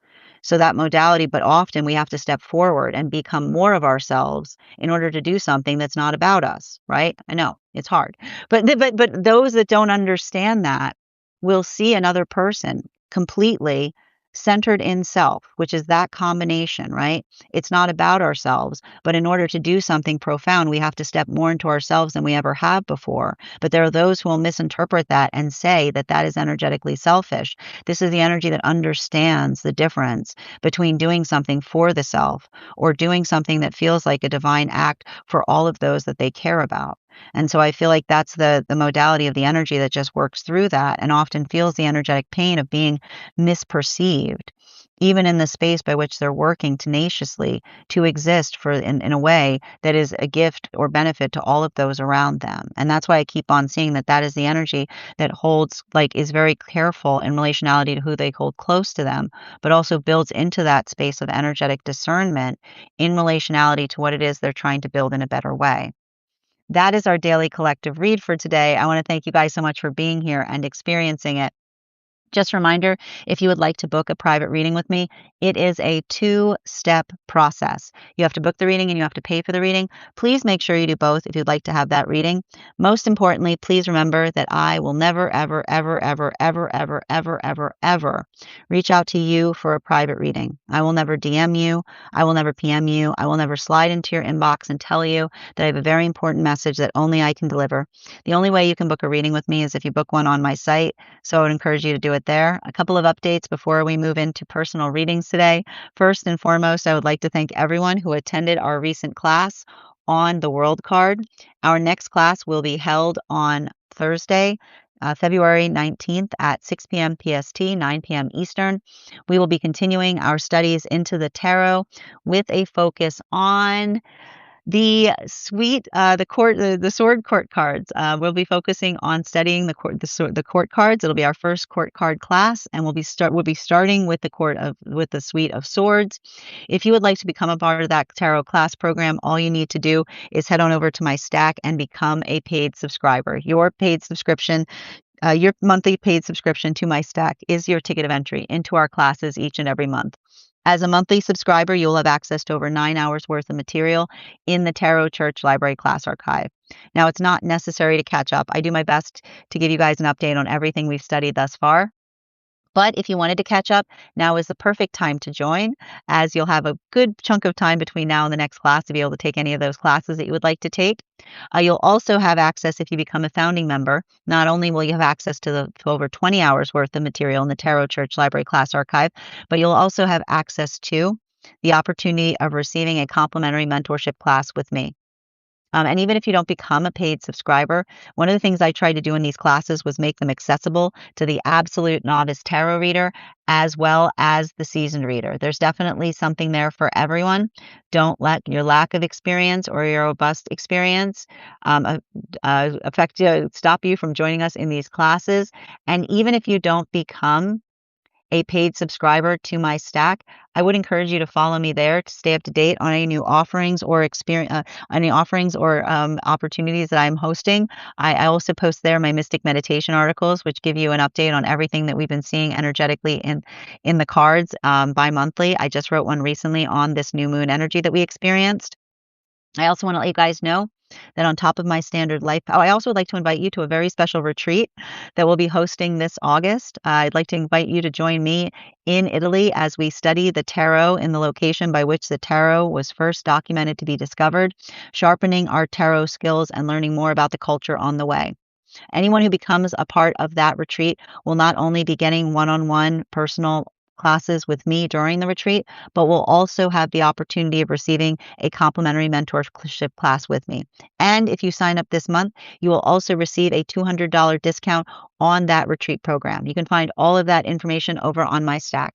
So that modality, but often we have to step forward and become more of ourselves in order to do something that's not about us, right? I know it's hard, but those that don't understand that will see another person completely centered in self, which is that combination, right? It's not about ourselves, but in order to do something profound, we have to step more into ourselves than we ever have before. But there are those who will misinterpret that and say that that is energetically selfish. This is the energy that understands the difference between doing something for the self or doing something that feels like a divine act for all of those that they care about. And so I feel like that's the modality of the energy that just works through that and often feels the energetic pain of being misperceived. even in the space by which they're working tenaciously to exist in a way that is a gift or benefit to all of those around them. And that's why I keep on seeing that that is the energy that holds, like, is very careful in relationality to who they hold close to them, but also builds into that space of energetic discernment in relationality to what it is they're trying to build in a better way. That is our daily collective read for today. I want to thank you guys so much for being here and experiencing it. Just a reminder, if you would like to book a private reading with me, it is a two-step process. You have to book the reading and you have to pay for the reading. Please make sure you do both if you'd like to have that reading. Most importantly, please remember that I will never, ever, ever, ever, ever, ever, ever, ever, ever reach out to you for a private reading. I will never DM you. I will never PM you. I will never slide into your inbox and tell you that I have a very important message that only I can deliver. The only way you can book a reading with me is if you book one on my site. So I would encourage you to do it there. A couple of updates before we move into personal readings today. First and foremost, I would like to thank everyone who attended our recent class on the World card. Our next class will be held on Thursday, February 19th at 6 p.m. PST, 9 p.m. Eastern. We will be continuing our studies into the tarot with a focus on the the sword court cards. We'll be focusing on studying the court cards. It'll be our first court card class, and we'll be starting with the suite of swords. If you would like to become a part of that tarot class program, all you need to do is head on over to my stack and become a paid subscriber. Your monthly paid subscription to my stack is your ticket of entry into our classes each and every month. As a monthly subscriber, you'll have access to over 9 hours worth of material in the Tarot Church Library Class Archive. Now, it's not necessary to catch up. I do my best to give you guys an update on everything we've studied thus far. But if you wanted to catch up, now is the perfect time to join, as you'll have a good chunk of time between now and the next class to be able to take any of those classes that you would like to take. You'll also have access if you become a founding member. Not only will you have access to over 20 hours worth of material in the Tarot Church Library Class Archive, but you'll also have access to the opportunity of receiving a complimentary mentorship class with me. And even if you don't become a paid subscriber, one of the things I tried to do in these classes was make them accessible to the absolute novice tarot reader as well as the seasoned reader. There's definitely something there for everyone. Don't let your lack of experience or your robust experience stop you from joining us in these classes. And even if you don't become a paid subscriber to my stack, I would encourage you to follow me there to stay up to date on any new offerings or opportunities that I'm hosting. I also post there my mystic meditation articles, which give you an update on everything that we've been seeing energetically in the cards bi-monthly. I just wrote one recently on this new moon energy that we experienced. I also want to let you guys know that on top of my standard life, I also would like to invite you to a very special retreat that we'll be hosting this August. I'd like to invite you to join me in Italy as we study the tarot in the location by which the tarot was first documented to be discovered, sharpening our tarot skills and learning more about the culture on the way. Anyone who becomes a part of that retreat will not only be getting one-on-one personal classes with me during the retreat, but will also have the opportunity of receiving a complimentary mentorship class with me. And if you sign up this month, you will also receive a $200 discount on that retreat program. You can find all of that information over on my stack.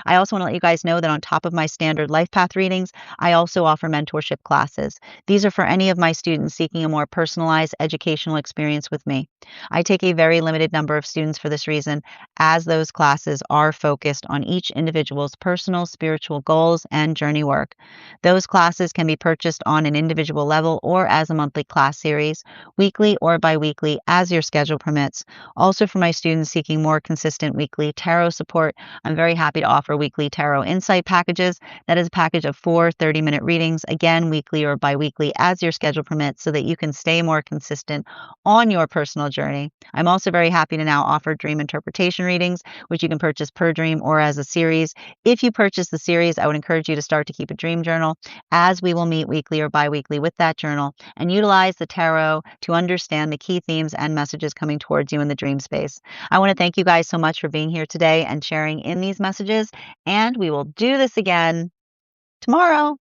I also want to let you guys know that on top of my standard life path readings, I also offer mentorship classes. These are for any of my students seeking a more personalized educational experience with me. I take a very limited number of students for this reason, as those classes are focused on each individual's personal spiritual goals and journey work. Those classes can be purchased on an individual level or as a monthly class series, weekly or bi-weekly, as your schedule permits. Also, for my students seeking more consistent weekly tarot support, I'm very happy to offer weekly tarot insight packages. That is a package of 4 30-minute readings, again, weekly or bi-weekly, as your schedule permits, so that you can stay more consistent on your personal journey. I'm also very happy to now offer dream interpretation readings, which you can purchase per dream or as a series. If you purchase the series, I would encourage you to start to keep a dream journal, as we will meet weekly or bi-weekly with that journal and utilize the tarot to understand the key themes and messages coming towards you in the dream space. I want to thank you guys so much for being here today and sharing in these messages, and we will do this again tomorrow.